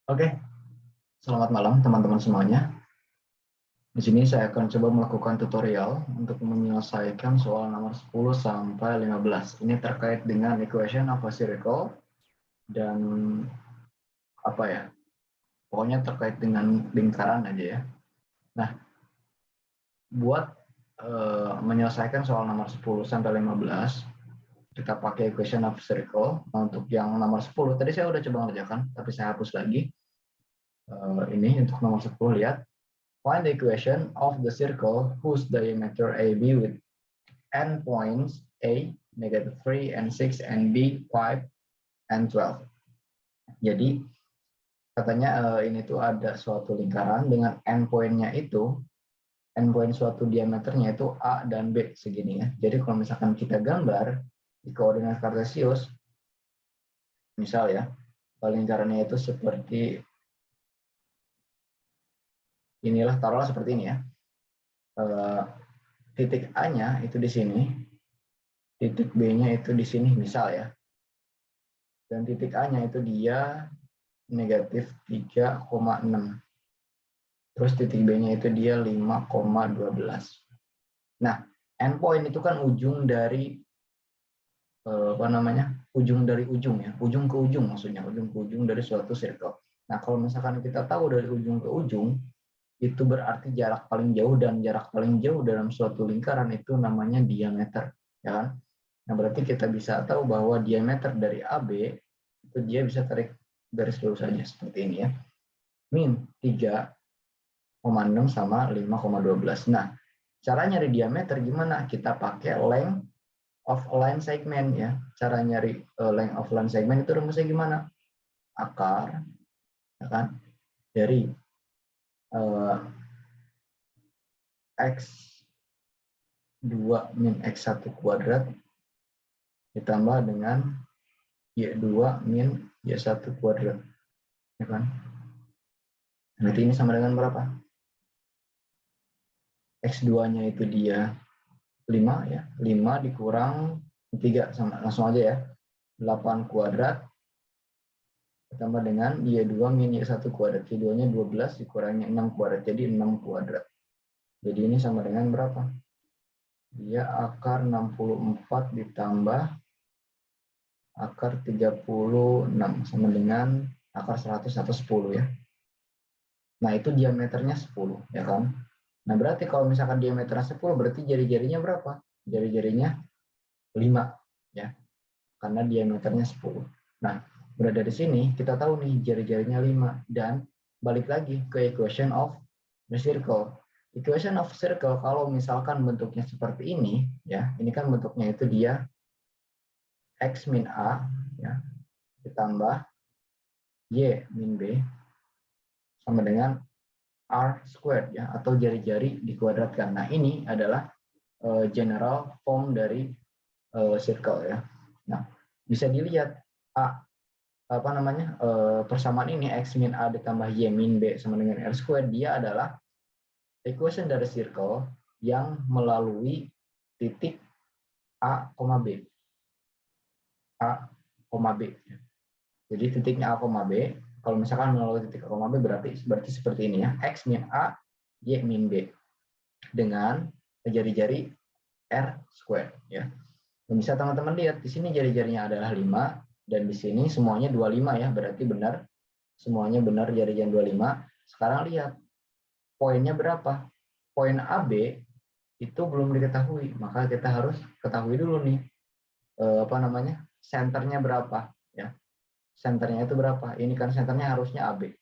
Oke, selamat malam teman-teman semuanya. Di sini saya akan coba melakukan tutorial untuk menyelesaikan soal nomor 10 sampai 15. Ini terkait dengan equation of a circle dan apa ya? Pokoknya terkait dengan lingkaran aja ya. Nah, buat menyelesaikan soal nomor 10 sampai 15, kita pakai equation of circle. Nah, untuk yang nomor 10 tadi saya udah coba ngerjakan, tapi saya hapus lagi. Ini untuk nomor 10 lihat. Find the equation of the circle whose diameter AB with n points A, -3 and 6, and B, 5 and 12. Jadi, katanya ini tuh ada suatu lingkaran dengan n poinnya itu, n poin suatu diameternya itu A dan B segini ya. Jadi kalau misalkan kita gambar di koordinat kartesius, misal ya, lingkarannya itu seperti inilah, taruhlah seperti ini ya. Titik A-nya itu di sini, titik B-nya itu di sini misal ya. Dan titik A-nya itu dia -3,6. Terus titik B-nya itu dia 5,12. Nah, endpoint itu kan ujung dari ujung dari ujung ya, ujung ke ujung maksudnya, ujung ke ujung dari suatu circle. Nah, kalau misalkan kita tahu dari ujung ke ujung, itu berarti jarak paling jauh, dan jarak paling jauh dalam suatu lingkaran itu namanya diameter, ya kan? Nah, berarti kita bisa tahu bahwa diameter dari AB itu dia bisa tarik garis lurus saja seperti ini ya. Min 3,6 sama 5,12. Nah, cara nyari diameter gimana? Kita pakai length of line segment ya. Cara nyari length of line segment itu rumusnya gimana? Akar ya kan, dari x2 min x1 kuadrat ditambah dengan y2 min y1 kuadrat. Ya kan? Berarti ini sama dengan berapa? X2-nya itu dia 5 ya. 5 dikurang 3 sama langsung aja ya. 8 kuadrat ditambah dengan Y2 min Y1 kuadrat. Y2-nya 12 dikurangi 6 kuadrat. Jadi 6 kuadrat. Jadi ini sama dengan berapa? Dia akar 64 ditambah akar 36 sama dengan akar 100 atau 10 ya. Nah, itu diameternya 10 ya kan. Nah, berarti kalau misalkan diameternya 10 berarti jari-jarinya berapa? Jari-jarinya 5 ya. Karena diameternya 10. Nah, berada di sini kita tahu nih jari-jarinya 5, dan balik lagi ke equation of the circle. Equation of circle kalau misalkan bentuknya seperti ini ya, ini kan bentuknya itu dia x min a ya ditambah y min b sama dengan r squared ya, atau jari-jari dikuadratkan. Nah, ini adalah general form dari circle ya. Nah, bisa dilihat persamaan ini x min a ditambah y min b sama dengan r squared, dia adalah equation dari circle yang melalui titik a, b. A, B. Jadi titiknya A, B. Kalau misalkan melalui titik A, B berarti seperti ini ya. X min A, Y min B. Dengan jari-jari R square ya. Dan bisa teman-teman lihat di sini jari-jarinya adalah 5 dan di sini semuanya 25 ya, berarti benar. Semuanya benar jari-jari 25. Sekarang lihat poinnya berapa? Poin AB itu belum diketahui, maka kita harus ketahui dulu nih senternya berapa ya. Senternya itu berapa? Ini kan senternya harusnya AB.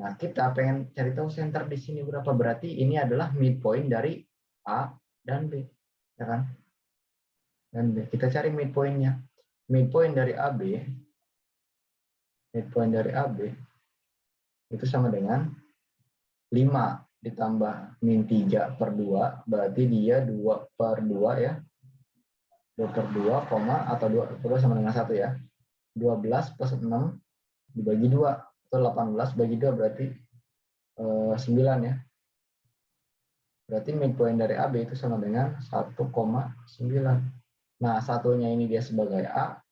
Nah, kita pengen cari tahu senter di sini berapa. Berarti ini adalah midpoint dari A dan B, ya kan? Dan B. Kita cari midpointnya. Midpoint dari AB itu sama dengan 5 ditambah min 3 per 2, berarti dia 2 per 2 ya. 2 per 2, atau 2 per 2 sama dengan 1 ya. 12 plus 6 dibagi 2, atau 18 bagi 2 berarti 9 ya. Berarti midpoint dari AB itu sama dengan 1,9. Nah, satunya ini dia sebagai A,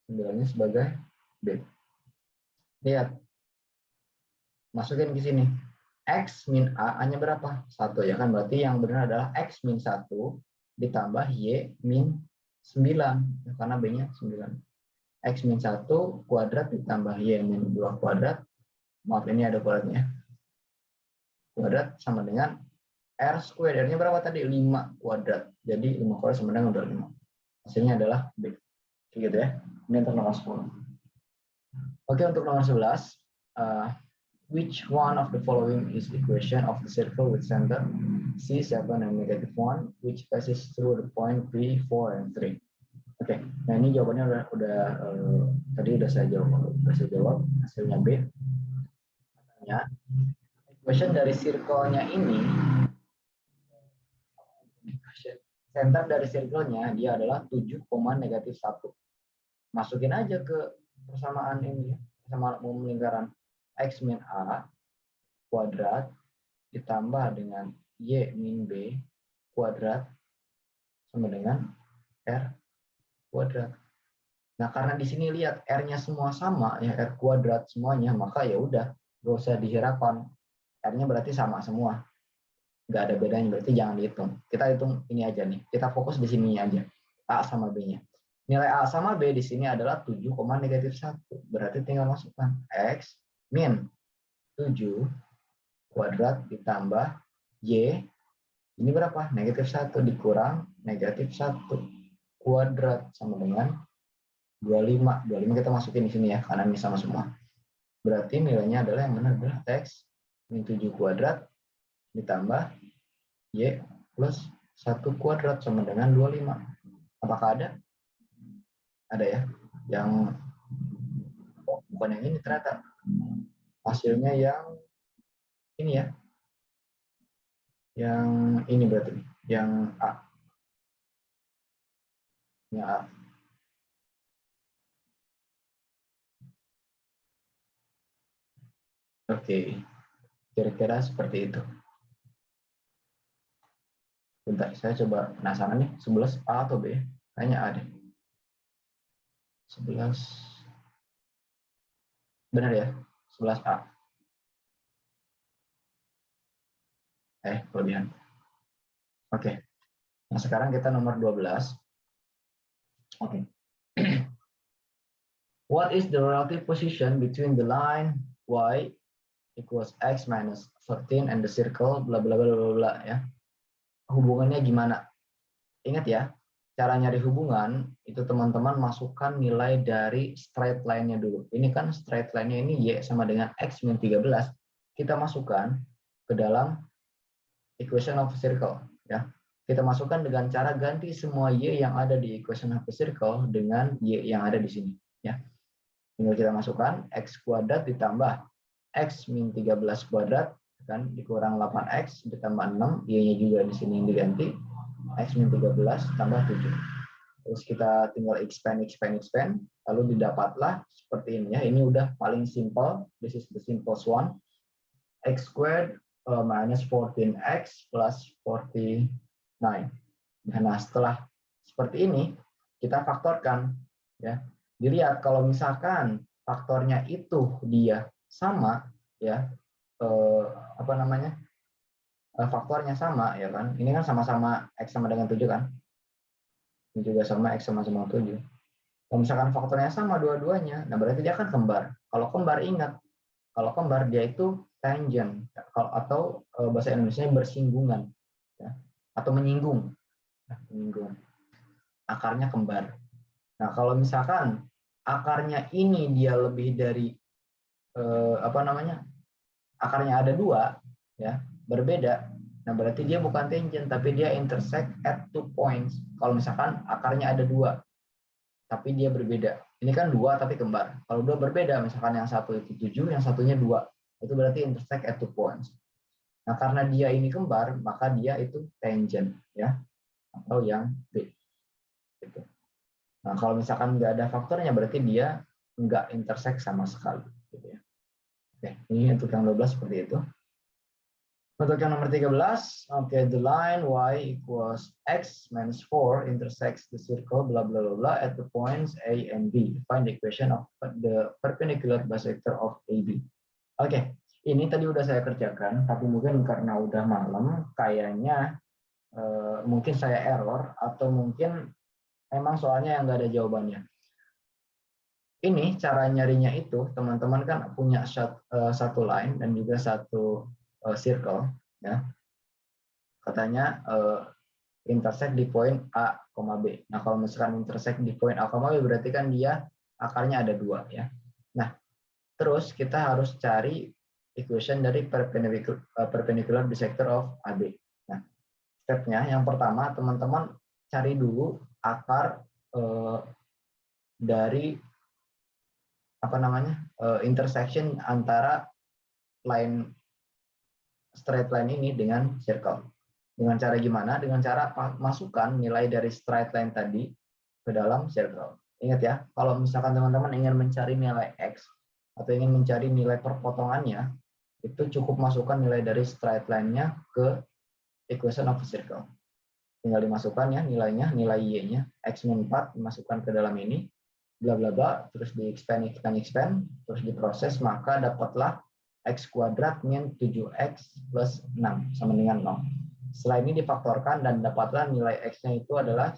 9-nya sebagai B. Lihat, masukin ke sini. X min A, A-nya berapa? 1 ya kan, berarti yang benar adalah X min 1 ditambah Y min 9, ya, karena B-nya 9. X min 1 kuadrat ditambah Y min 2 kuadrat, maaf ini ada kuadratnya, kuadrat sama dengan R square, R-nya berapa tadi? 5 kuadrat, jadi 5 kuadrat sama dengan 25. Hasilnya adalah B. Gitu ya, ini untuk nomor 10. Oke, untuk nomor 11, which one of the following is equation of the circle with center C7 and -1 which passes through the point P, 4, and 3. Oke, nah ini jawabannya tadi udah saya jawab, hasilnya B. Katanya equation dari circle-nya ini, center dari circle-nya dia adalah 7,-1. Masukin aja ke persamaan ini, persamaan umum lingkaran. X min A kuadrat ditambah dengan Y min B kuadrat sama dengan R kuadrat. Nah, karena di sini lihat R-nya semua sama, ya R kuadrat semuanya, maka ya udah, gak usah dihiraukan. R-nya berarti sama semua. Nggak ada bedanya, berarti jangan dihitung. Kita hitung ini aja nih. Kita fokus di sini aja. A sama B-nya. Nilai A sama B di sini adalah 7,-1. Berarti tinggal masukkan X min 7 kuadrat ditambah Y. Ini berapa? -1 dikurang -1 kuadrat sama dengan 25. 25 kita masukin di sini ya, karena ini sama semua. Berarti nilainya adalah yang benar adalah X min 7 kuadrat ditambah Y plus 1 kuadrat sama dengan 25. Apakah ada? Ada ya. Yang bukan yang ini ternyata. Hasilnya yang ini ya. Yang ini berarti. Yang A. Yang A. Oke, kira-kira seperti itu. Bentar, saya coba penasaran nih, 11 A atau B? Kayaknya A deh. 11. Benar ya? 11 A. Kelebihan. Oke. Nah, sekarang kita nomor 12. Oke. What is the relative position between the line Y equals X minus 13 and the circle bla bla bla bla bla ya. Hubungannya gimana? Ingat ya, cara nyari hubungan itu teman-teman masukkan nilai dari straight line-nya dulu. Ini kan straight line-nya ini Y sama dengan X min 13. Kita masukkan ke dalam equation of a circle ya. Kita masukkan dengan cara ganti semua Y yang ada di equation of a circle dengan Y yang ada di sini ya. Tinggal kita masukkan X kuadrat ditambah X min 13 kuadrat kan dikurang 8X ditambah 6, Y-nya juga di sini yang diganti, X min 13 tambah 7. Terus kita tinggal expand, lalu didapatlah seperti ini ya. Ini udah paling simple, this is the simplest one. X squared minus 14X plus 49. Nah, setelah seperti ini, kita faktorkan ya. Dilihat kalau misalkan faktornya itu dia sama ya, faktornya sama ya kan, ini kan sama-sama X sama dengan 7 kan, ini juga sama X sama 7. Kalau misalkan faktornya sama dua-duanya, nah berarti dia akan kembar. Kalau kembar, ingat, kalau kembar dia itu tangent atau bahasa Indonesia bersinggungan ya, atau menyinggung, akarnya kembar. Nah kalau misalkan akarnya ini dia lebih dari akarnya ada 2 ya, berbeda, nah berarti dia bukan tangent tapi dia intersect at 2 points. Kalau misalkan akarnya ada 2 tapi dia berbeda, ini kan 2 tapi kembar. Kalau 2 berbeda, misalkan yang satu itu 7, yang satunya 2, itu berarti intersect at 2 points. Nah karena dia ini kembar, maka dia itu tangent ya, atau yang B gitu. Nah kalau misalkan nggak ada faktornya, berarti dia nggak intersect sama sekali gitu ya. Oke, ini untuk yang 12 seperti itu. Untuk yang nomor 13, oke, the line Y equals X minus 4 intersects the circle bla bla bla at the points A and B. Find the equation of the perpendicular bisector of AB. Oke, Ini tadi udah saya kerjakan, tapi mungkin karena udah malam, kayaknya mungkin saya error, atau mungkin memang soalnya yang nggak ada jawabannya. Ini cara nyarinya itu, teman-teman kan punya satu line dan juga satu circle. Ya. Katanya intersect di poin A, B. Nah, kalau misalkan intersect di poin A, B, berarti kan dia akarnya ada 2. Ya. Nah, terus kita harus cari equation dari perpendicular bisector of AB. Nah, stepnya yang pertama teman-teman cari dulu akar dari apa namanya intersection antara line straight line ini dengan circle. Dengan cara gimana? Dengan cara masukkan nilai dari straight line tadi ke dalam circle. Ingat ya, kalau misalkan teman-teman ingin mencari nilai X atau ingin mencari nilai perpotongannya, itu cukup masukkan nilai dari straight line-nya ke equation of a circle. Tinggal dimasukkan ya nilainya, nilai Y-nya, X-4 dimasukkan ke dalam ini, bla bla bla, terus di expand, terus diproses, maka dapatlah X kuadrat min 7X plus 6 sama dengan 0. Setelah ini difaktorkan dan dapatlah nilai X-nya itu adalah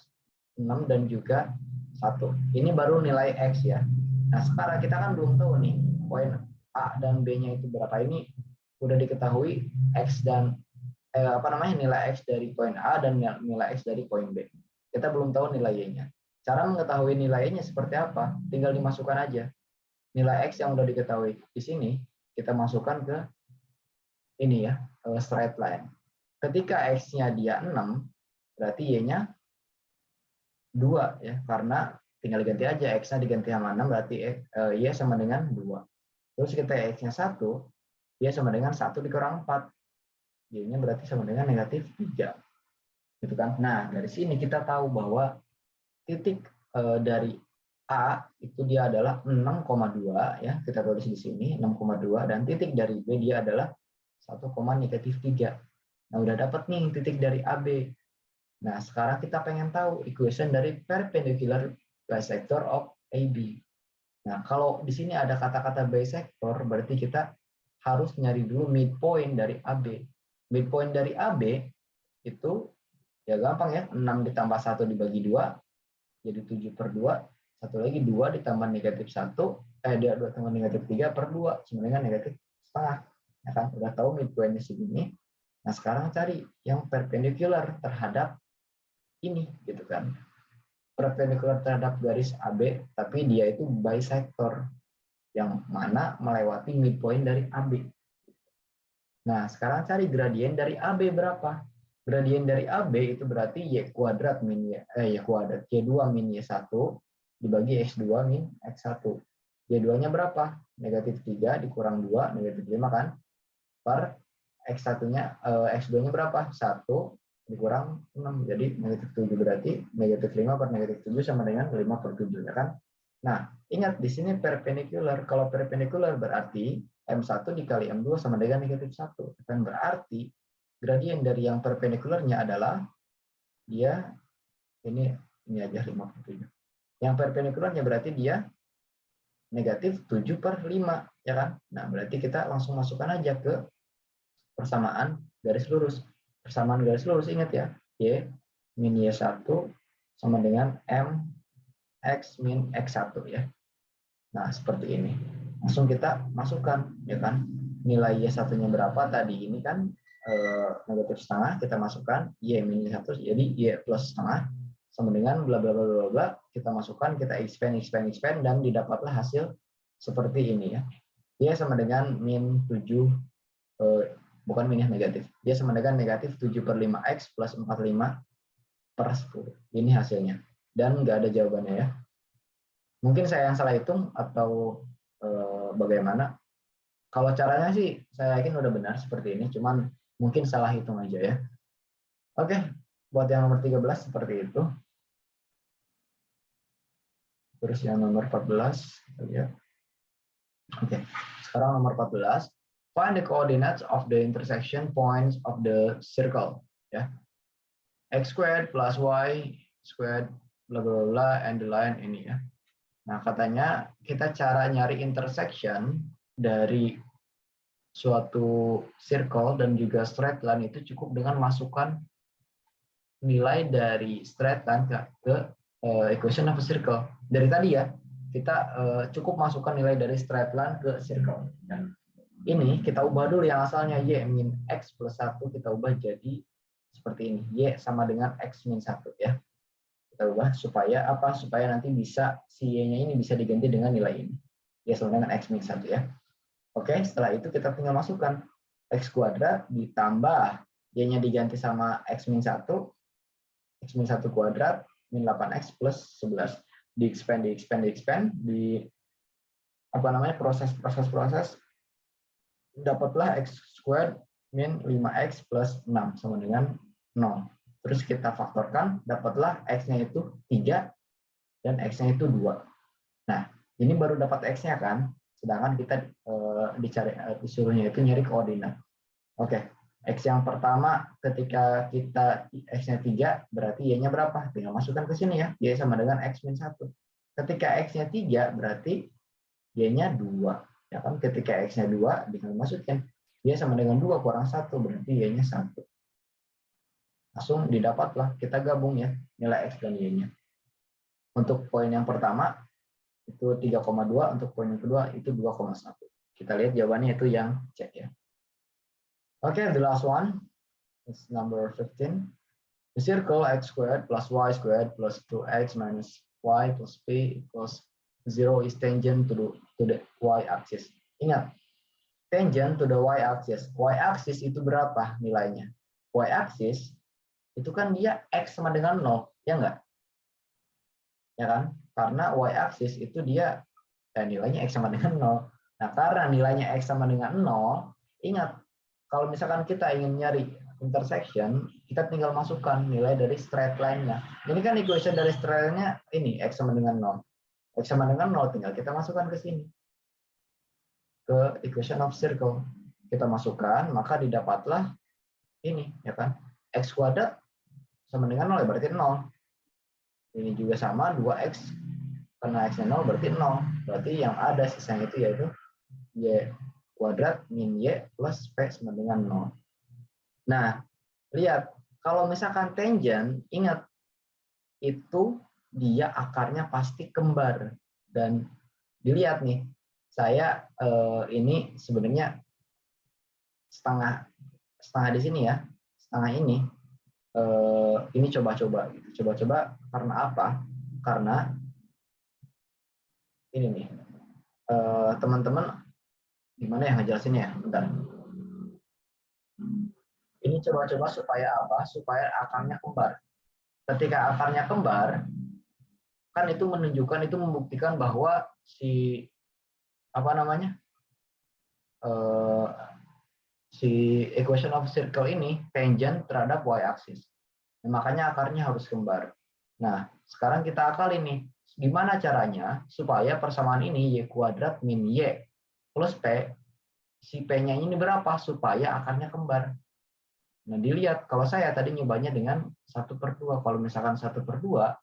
6 dan juga 1. Ini baru nilai X ya. Nah, sekarang kita kan belum tahu nih poin A dan B-nya itu berapa. Ini udah diketahui X dan nilai X dari poin A dan nilai X dari poin B. Kita belum tahu nilai Y-nya. Cara mengetahui nilai Y-nya seperti apa? Tinggal dimasukkan aja. Nilai X yang udah diketahui di sini kita masukkan ke ini ya, straight line. Ketika X-nya dia 6, berarti Y-nya 2 ya, karena tinggal diganti aja, X-nya diganti sama 6, berarti Y sama dengan 2. Terus kita X-nya 1, Y sama dengan 1 dikurang 4. Y-nya berarti sama dengan negatif 3. Gitu kan? Nah, dari sini kita tahu bahwa titik dari A itu dia adalah 6,2 ya, kita tulis di sini 6,2, dan titik dari B dia adalah 1,-3. Nah, udah dapat nih titik dari AB. Nah, sekarang kita pengen tahu equation dari perpendicular bisector of AB. Nah, kalau di sini ada kata-kata bisector, berarti kita harus nyari dulu midpoint dari AB. Midpoint dari AB itu ya gampang ya, 6 ditambah 1 dibagi 2, jadi 7/2. Satu lagi 2 ditambah negatif 1, 2 tambah negatif 3 per 2, sama dengan negatif setengah. Ya kan, udah tahu midpointnya segini. Nah, sekarang cari yang perpendicular terhadap ini, gitu kan. Perpendicular terhadap garis AB, tapi dia itu bisector, yang mana melewati midpoint dari AB. Nah, sekarang cari gradien dari AB berapa? Gradien dari AB itu berarti Y kuadrat min Y kuadrat, Y2 min Y1 dibagi X2 min X1. Y2-nya berapa? Negatif 3 dikurang 2, negatif 5 kan? Per X1-nya, X2-nya berapa? 1 dikurang 6, jadi negatif 7, berarti negatif 5 per negatif 7 sama dengan 5/7, ya kan? Nah, ingat di sini perpendicular. Kalau perpendicular berarti M1 dikali M2 sama dengan negatif 1. Dan berarti gradien dari yang perpendikularnya adalah dia ini aja 5/7. Yang perpendikularnya berarti dia negatif 7/5, ya kan? Nah, berarti kita langsung masukkan aja ke persamaan garis lurus. Persamaan garis lurus, ingat ya, Y min Y1 sama dengan M X min X1 ya. Nah, seperti ini. Langsung kita masukkan, ya kan? Nilai Y1-nya berapa tadi ini kan negatif setengah, kita masukkan Y min Y1, jadi Y plus setengah sama dengan bla bla bla bla bla, kita masukkan, kita expand dan didapatlah hasil seperti ini ya. Y sama dengan min 7 bukan min negatif. Y sama dengan negatif 7/5X plus 45/10. Ini hasilnya. Dan nggak ada jawabannya ya. Mungkin saya yang salah hitung atau bagaimana. Kalau caranya sih saya yakin udah benar seperti ini, cuman mungkin salah hitung aja ya. Oke, buat yang nomor 13 seperti itu. Terus yang nomor 14, kita lihat. Oke, sekarang nomor 14. Find the coordinates of the intersection points of the circle. Ya. X squared plus Y squared bla bla bla and the line ini ya. Nah, katanya kita cara nyari intersection dari suatu circle dan juga straight line itu cukup dengan masukkan nilai dari straight line ke equation of a circle. Dari tadi ya, kita cukup masukkan nilai dari straight line ke circle. Ini kita ubah dulu yang asalnya y min x plus 1, kita ubah jadi seperti ini. Y sama dengan x min 1 ya. Kita ubah supaya apa? Supaya nanti bisa si y-nya ini bisa diganti dengan nilai ini. Y sama dengan x min 1 ya. Oke, setelah itu kita tinggal masukkan x kuadrat ditambah y-nya diganti sama x min 1 kuadrat min 8x plus 11. Di expand di apa namanya proses dapatlah x squared min 5x plus 6 sama dengan 0. Terus kita faktorkan, dapatlah x-nya itu 3 dan x-nya itu 2. Nah, ini baru dapat x-nya kan? Sedangkan kita disuruhnya itu nyari koordinat. Oke, x yang pertama ketika kita x-nya 3, berarti y-nya berapa? Tinggal masukkan ke sini ya. Y sama dengan x min 1. Ketika x-nya 3, berarti y-nya 2. Ya kan? Ketika x-nya 2, tinggal masukkan. Y sama dengan 2 kurang 1, berarti y-nya 1. Langsung didapatlah. Kita gabung ya, nilai x dan y-nya. Untuk poin yang pertama, itu 3,2, untuk poin yang kedua itu 2,1. Kita lihat jawabannya itu yang C ya. Oke, the last one is number 15. The circle x squared plus y squared plus 2x minus y plus p equals 0 is tangent to the y axis. Ingat, tangent to the y axis. Y axis itu berapa nilainya? Y axis itu kan dia x sama dengan 0, ya enggak? Ya kan? Karena y-axis itu dia nilainya x sama dengan 0. Nah, karena nilainya x sama dengan 0, ingat, kalau misalkan kita ingin nyari intersection, kita tinggal masukkan nilai dari straight line-nya. Ini kan equation dari straight line-nya ini, x sama dengan 0. X sama dengan 0 tinggal kita masukkan ke sini. Ke equation of circle. Kita masukkan, maka didapatlah ini, ya kan? X kuadrat sama dengan 0, berarti 0. Ini juga sama, 2x karena x-nya 0 berarti 0. Berarti yang ada sisanya itu yaitu y kuadrat min y plus p sama dengan 0. Nah, lihat, kalau misalkan tangent, ingat, itu dia akarnya pasti kembar. Dan dilihat nih, saya ini sebenarnya setengah di sini ya, setengah ini. Ini coba-coba. Coba-coba karena apa? Karena ini nih, teman-teman gimana ya ngejelasin ya? Bentar. Ini coba-coba supaya apa? Supaya akarnya kembar. Ketika akarnya kembar, kan itu menunjukkan, itu membuktikan bahwa si apa namanya? Si equation of circle ini tangent terhadap y-axis. Nah, makanya akarnya harus kembar. Nah, sekarang kita akal ini. Gimana caranya supaya persamaan ini y kuadrat min y plus p, si p-nya ini berapa supaya akarnya kembar. Nah, dilihat, kalau saya tadi nyobanya dengan 1/2. Kalau misalkan 1/2,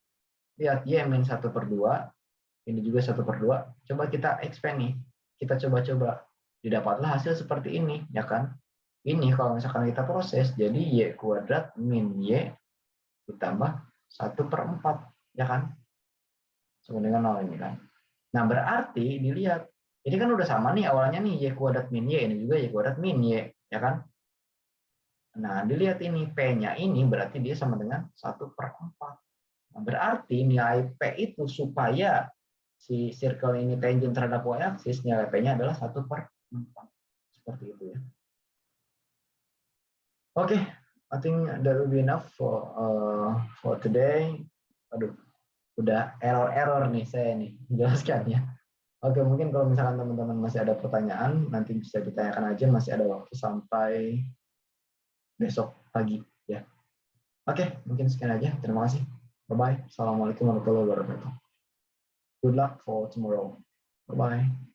lihat y min 1/2, ini juga 1/2. Coba kita expand nih. Kita coba-coba. Didapatlah hasil seperti ini, ya kan? Ini kalau misalkan kita proses, jadi y kuadrat min y ditambah 1/4, ya kan? Sama dengan 0 ini kan. Nah, berarti dilihat, ini kan udah sama nih awalnya nih, y kuadrat min y, ini juga y kuadrat min y, ya kan? Nah, dilihat ini, P-nya ini berarti dia sama dengan 1/4. Nah, berarti nilai P itu supaya si circle ini tangent terhadap y-axis, nilai P-nya adalah 1/4. Seperti itu ya. Oke, I think that will be enough for today. Aduh, udah error nih saya nih jelaskannya. Oke, mungkin kalau misalkan teman-teman masih ada pertanyaan, nanti bisa ditanyakan aja, masih ada waktu sampai besok pagi ya. Oke, mungkin sekian aja. Terima kasih. Bye-bye. Assalamualaikum warahmatullahi wabarakatuh. Good luck for tomorrow. Bye-bye.